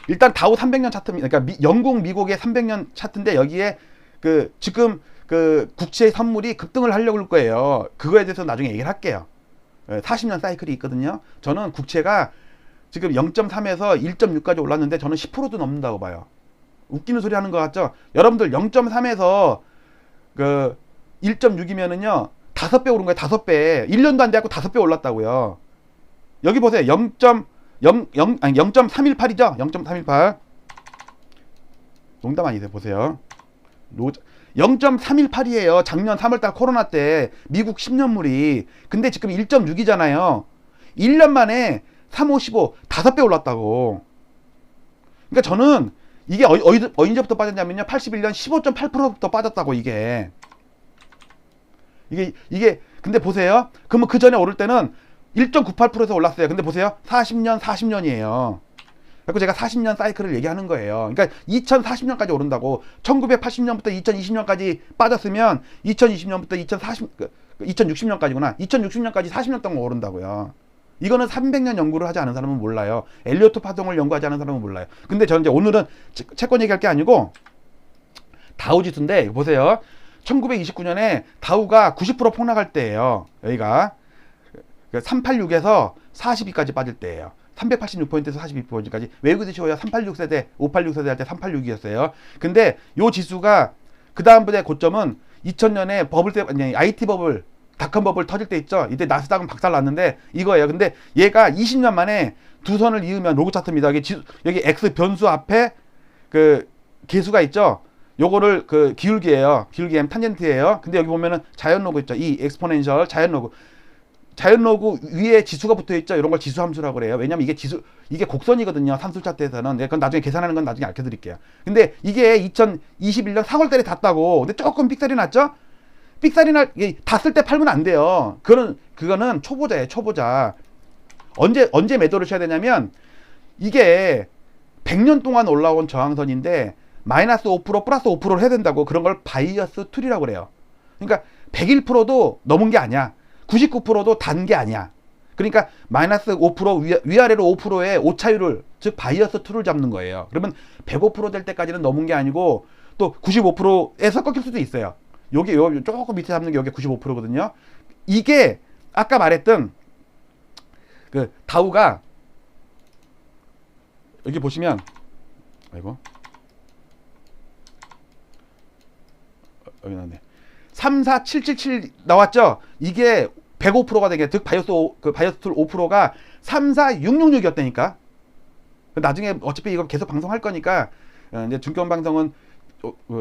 일단 다우 300년 차트입니다. 그러니까 영국, 미국의 300년 차트인데 여기에 지금 국채 선물이 급등을 하려고 할 거예요. 그거에 대해서 나중에 얘기를 할게요. 40년 사이클이 있거든요. 저는 국채가 지금 0.3에서 1.6까지 올랐는데 저는 10%도 넘는다고 봐요. 웃기는 소리 하는 것 같죠? 여러분들 0.3에서 1.6이면은요 5배 오른 거예요. 5배. 1년도 안 돼갖고 5배 올랐다고요. 여기 보세요. 0.318이죠? 0.318. 농담 아니세요? 보세요. 0.318이에요. 작년 3월달 코로나 때 미국 10년물이. 근데 지금 1.6이잖아요. 1년 만에 3, 5, 15 5배 올랐다고. 그러니까 저는 이게 언제부터 빠졌냐면요. 81년 15.8%부터 빠졌다고 이게. 근데 보세요. 그러면 그 전에 오를 때는 1.98%에서 올랐어요. 근데 보세요. 40년이에요. 그래서 제가 40년 사이클을 얘기하는 거예요. 그러니까 2040년까지 오른다고. 1980년부터 2020년까지 빠졌으면 2020년부터 2060년까지구나. 2060년까지 40년 동안 오른다고요. 이거는 300년 연구를 하지 않은 사람은 몰라요. 엘리어트 파동을 연구하지 않은 사람은 몰라요. 근데 저는 이제 오늘은 채권 얘기할 게 아니고 다우지수인데 보세요. 1929년에 다우가 90% 폭락할 때예요. 여기가 386에서 42까지 빠질 때예요. 386포인트에서 42포인트까지. 외우기도 쉬워요. 386세대, 586세대 할 때 386이었어요. 근데 요 지수가 그 다음부터의 고점은 2000년에 버블 때, 아니, IT 버블, 닷컴 버블 터질 때 있죠. 이때 나스닥은 박살 났는데 이거예요. 근데 얘가 20년 만에 두 선을 이으면 로그 차트입니다. 여기 X 변수 앞에 그 계수가 있죠. 요거를 그 기울기예요. 기울기 M 탄젠트예요. 근데 여기 보면은 자연 로그 있죠. 이 엑스포넨셜 자연 로그. 자연 로그 위에 지수가 붙어 있죠. 이런 걸 지수 함수라고 그래요. 왜냐면 이게 이게 곡선이거든요. 산술 차트에서는. 그건 나중에 계산하는 건 나중에 알려 드릴게요. 근데 이게 2021년 4월 달에 닿다고. 근데 조금 삑살이 났죠? 삑살이 닿을 때 팔면 안 돼요. 그거는 초보자예요. 초보자. 언제 매도를 쳐야 되냐면 이게 100년 동안 올라온 저항선인데 마이너스 5% 플러스 5%를 해야 된다고. 그런 걸 바이어스 툴이라고 그래요. 그러니까 101%도 넘은 게 아니야. 99%도 단 게 아니야. 그러니까 마이너스 5% 위아래로 5%의 오차율을, 즉 바이어스 툴을 잡는 거예요. 그러면 105% 될 때까지는 넘은 게 아니고 또 95%에서 꺾일 수도 있어요. 요게 조금 밑에 잡는 게 여기 95%거든요. 이게 아까 말했던 그 다우가 여기 보시면, 아이고, 여기 나왔네. 34777 나왔죠? 이게 105%가 되게, 즉 바이오스 툴 5%가 34666이었다니까. 나중에 어차피 이거 계속 방송할 거니까 이제 증권 방송은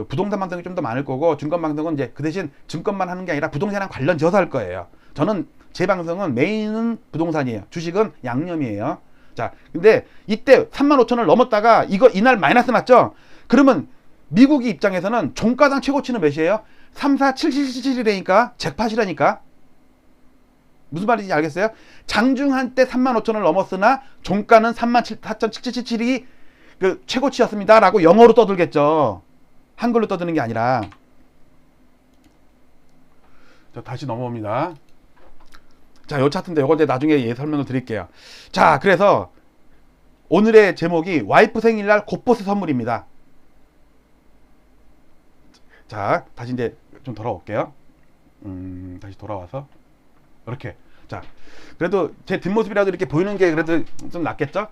부동산 방송이 좀 더 많을 거고, 증권 방송은 이제 그 대신 증권만 하는 게 아니라 부동산이랑 관련 지어서 할 거예요. 저는 제 방송은 메인은 부동산이에요. 주식은 양념이에요. 자, 근데 이때 35,000을 넘었다가 이날 마이너스 났죠? 그러면 미국이 입장에서는 종가당 최고치는 몇이에요? 34777이라니까 잭팟이라니까. 무슨 말인지 알겠어요? 장중한 때 35,000을 넘었으나 종가는 34,7777이 그 최고치였습니다 라고 영어로 떠들겠죠. 한글로 떠드는 게 아니라. 자, 다시 넘어옵니다. 자, 요 차트인데 요거 이제 나중에 설명을 드릴게요. 자, 그래서 오늘의 제목이 와이프 생일날 곧보스 선물입니다. 자, 다시 이제 좀 돌아올게요. 다시 돌아와서 이렇게. 자, 그래도 제 뒷모습이라도 이렇게 보이는 게 그래도 좀 낫겠죠?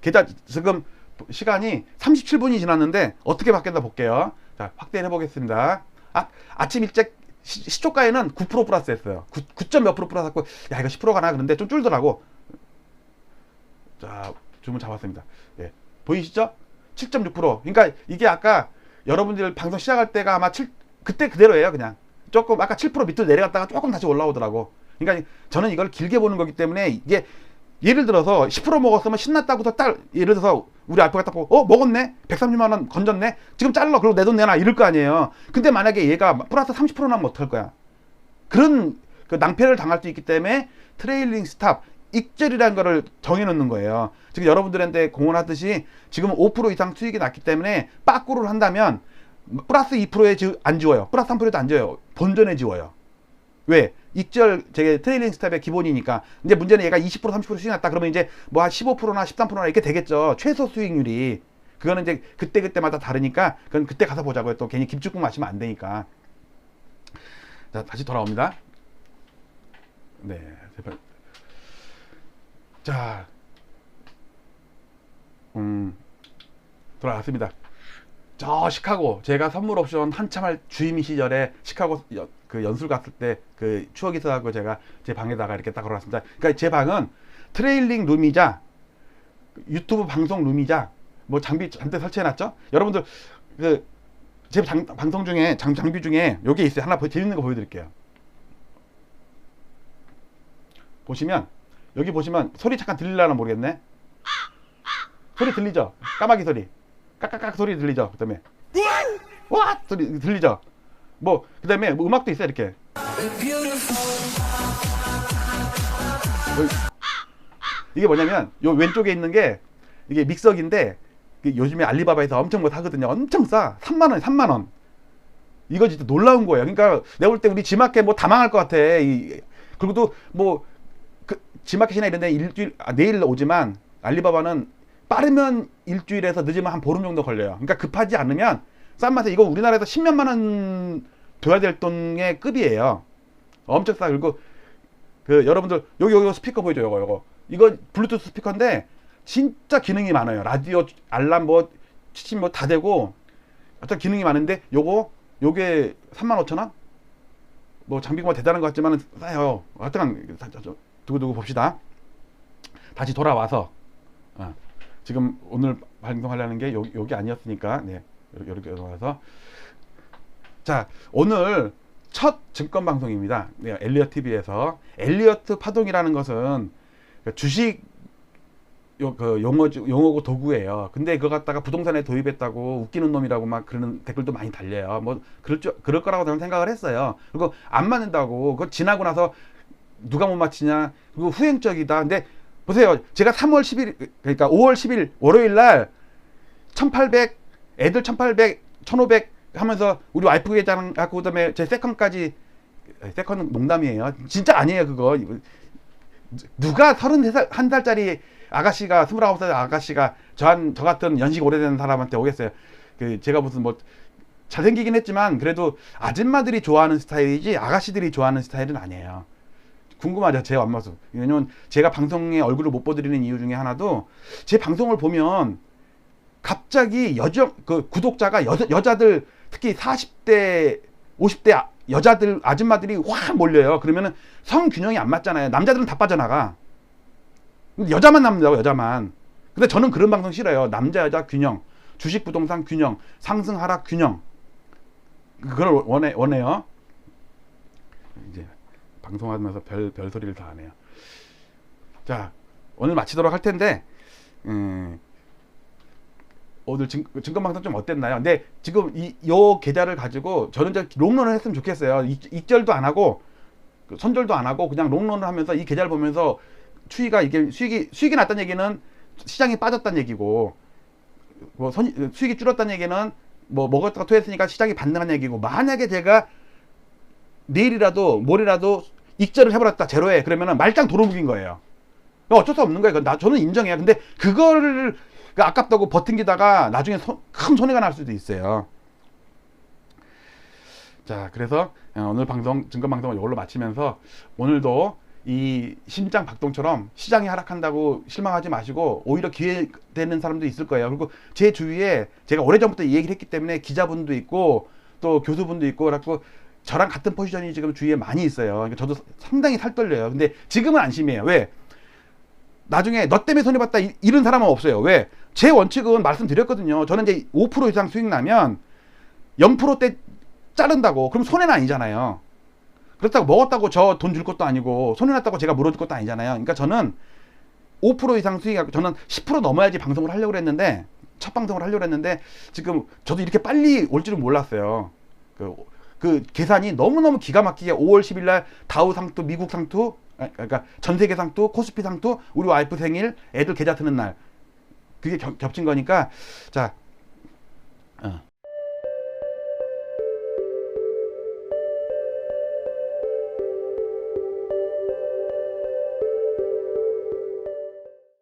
게다가 지금 시간이 37분이 지났는데 어떻게 바뀌었나 볼게요. 자, 확대해 보겠습니다. 아침 일찍 시초가에는 9% 플러스 했어요. 9. 몇 프로 플러스 했고, 야, 이거 10% 가나? 그런데 좀 줄더라고. 자, 주문 잡았습니다. 예. 보이시죠? 7.6%. 그러니까 이게 아까 여러분들 방송 시작할 때가 아마 그때 그대로예요. 그냥 조금 아까 7% 밑으로 내려갔다가 조금 다시 올라오더라고. 그러니까 저는 이걸 길게 보는 거기 때문에, 이게 예를 들어서 10% 먹었으면 신났다고서 예를 들어서 우리 앞에 갖다 보고 먹었네? 130만 원 건졌네? 지금 잘라. 그리고 내 돈 내놔. 이럴 거 아니에요. 근데 만약에 얘가 플러스 30% 나면 어떡할 거야? 그런 그 낭패를 당할 수 있기 때문에 트레일링 스탑, 익절이라는 거를 정해놓는 거예요. 지금 여러분들한테 공언하듯이 지금 5% 이상 수익이 났기 때문에 빠꾸를 한다면 플러스 2%에 안 지워요. 플러스 3%에도 안 지워요. 본전에 지워요. 왜? 익절, 트레일링 스탑의 기본이니까. 이제 문제는 얘가 20% 30% 수익 났다 그러면 이제 뭐 한 15%나 13%나 이렇게 되겠죠. 최소 수익률이. 그거는 이제 그때마다 다르니까 그건 그때 가서 보자고요. 또 괜히 김치국 마시면 안 되니까. 자, 다시 돌아옵니다. 네. 자, 돌아왔습니다. 저 시카고, 제가 선물 옵션 한참 할 주임 시절에 시카고 그 연술 갔을 때 그 추억이 있어가지고 제가 제 방에다가 이렇게 딱 걸어놨습니다. 그러니까 제 방은 트레일링 룸이자 유튜브 방송 룸이자 뭐 장비 잔뜩 설치해놨죠. 여러분들 그 제 방송 중에 장비 중에 여기 있어요. 하나 재밌는 거 보여드릴게요. 보시면 여기 보시면 소리 잠깐 들리려나 모르겠네. 소리 들리죠? 까마귀 소리, 까까깍 소리 들리죠? 그 다음에 와 소리 들리죠? 뭐 그 다음에 뭐 음악도 있어요. 이렇게 이게 뭐냐면 요 왼쪽에 있는 게 이게 믹서기인데 요즘에 알리바바에서 엄청 뭐 사거든요. 엄청 싸. 3만원 3만원. 이거 진짜 놀라운 거예요. 그러니까 내가 볼 때 우리 지마켓 뭐 다 망할 것 같아. 그리고 또 뭐 그 지마켓이나 이런 데 내일 오지만 알리바바는 빠르면 일주일에서 늦으면 한 보름 정도 걸려요. 그러니까 급하지 않으면 싼 맛에, 이거 우리나라에서 10몇만 원 둬야 될 돈의 급이에요. 엄청 싸. 그리고 그 여러분들 여기 스피커 보이죠? 이거 블루투스 스피커인데 진짜 기능이 많아요. 라디오, 알람 뭐 치침 뭐 다 되고 어떤 기능이 많은데 요게 35,000원? 뭐 장비가 대단한 것 같지만 싸요. 하여튼 두고 봅시다. 다시 돌아와서 지금 오늘 방송하려는 게 여기 아니었으니까 네, 이렇게 돌아와서 자, 오늘 첫 증권 방송입니다. 네, 엘리엇 TV에서 엘리어트 파동이라는 것은 주식 용어고 도구예요. 근데 그거 갖다가 부동산에 도입했다고 웃기는 놈이라고 막 그러는 댓글도 많이 달려요. 뭐 그럴 거라고 저는 생각을 했어요. 그리고 안 맞는다고 그거 지나고 나서 누가 못 맞히냐 그리고 후행적이다. 근데 보세요. 제가 3월 10일 그러니까 5월 10일 월요일 날 1800 애들 1800 1500 하면서 우리 와이프 계좌랑 갖고 그다음에 제 세컨까지 세컨은 농담이에요. 진짜 아니에요 그거. 누가 31살짜리 아가씨가 29살 아가씨가 저 같은 연식 오래된 사람한테 오겠어요. 제가 무슨 뭐 잘생기긴 했지만 그래도 아줌마들이 좋아하는 스타일이지 아가씨들이 좋아하는 스타일은 아니에요. 궁금하죠 제 앞모습. 왜냐면 제가 방송에 얼굴을 못 보여드리는 이유 중에 하나도 제 방송을 보면 갑자기 구독자가 여자들 특히 40대 50대 여자들 아줌마들이 확 몰려요. 그러면은 성균형이 안 맞잖아요. 남자들은 다 빠져나가. 여자만 남는다고 여자만. 근데 저는 그런 방송 싫어요. 남자 여자 균형, 주식 부동산 균형, 상승 하락 균형. 그걸 원해요. 이제 방송하면서 별 소리를 다 하네요. 자, 오늘 마치도록 할 텐데 오늘 증권 방송 좀 어땠나요? 근데 지금 요 계좌를 가지고 저는 이제 롱런을 했으면 좋겠어요. 익절도 안 하고 손절도 안 하고 그냥 롱런을 하면서 이 계좌를 보면서 수익이 났다는 얘기는 시장이 빠졌다는 얘기고 뭐 수익이 줄었다는 얘기는 뭐 먹었다가 토했으니까 시장이 반등한 얘기고 만약에 제가 내일이라도 모레라도 익절을 해버렸다 제로에 그러면은 말짱 도루묵인 거예요. 어쩔 수 없는 거예요. 저는 인정해요. 근데 그거를 아깝다고 버팅기다가 나중에 큰 손해가 날 수도 있어요. 자, 그래서 오늘 증권 방송을 이걸로 마치면서 오늘도 이 심장 박동처럼 시장이 하락한다고 실망하지 마시고 오히려 기회 되는 사람도 있을 거예요. 그리고 제 주위에 제가 오래전부터 이 얘기를 했기 때문에 기자분도 있고 또 교수분도 있고 그래갖고 저랑 같은 포지션이 지금 주위에 많이 있어요. 그러니까 저도 상당히 살 떨려요. 근데 지금은 안심해요. 왜? 나중에 너 때문에 손해봤다 이런 사람은 없어요. 왜? 제 원칙은 말씀드렸거든요. 저는 이제 5% 이상 수익 나면 0%대 자른다고. 그럼 손해는 아니잖아요. 그렇다고 먹었다고 저 돈 줄 것도 아니고 손해났다고 제가 물어줄 것도 아니잖아요. 그러니까 저는 5% 이상 수익하고 저는 10% 넘어야지 방송을 하려고 했는데 첫 방송을 하려고 했는데 지금 저도 이렇게 빨리 올 줄은 몰랐어요. 그 계산이 너무너무 기가 막히게 5월 10일 날 다우 상투, 미국 상투, 그러니까 전 세계 상투, 코스피 상투, 우리 와이프 생일, 애들 계좌 트는 날 그게 겹친 거니까 자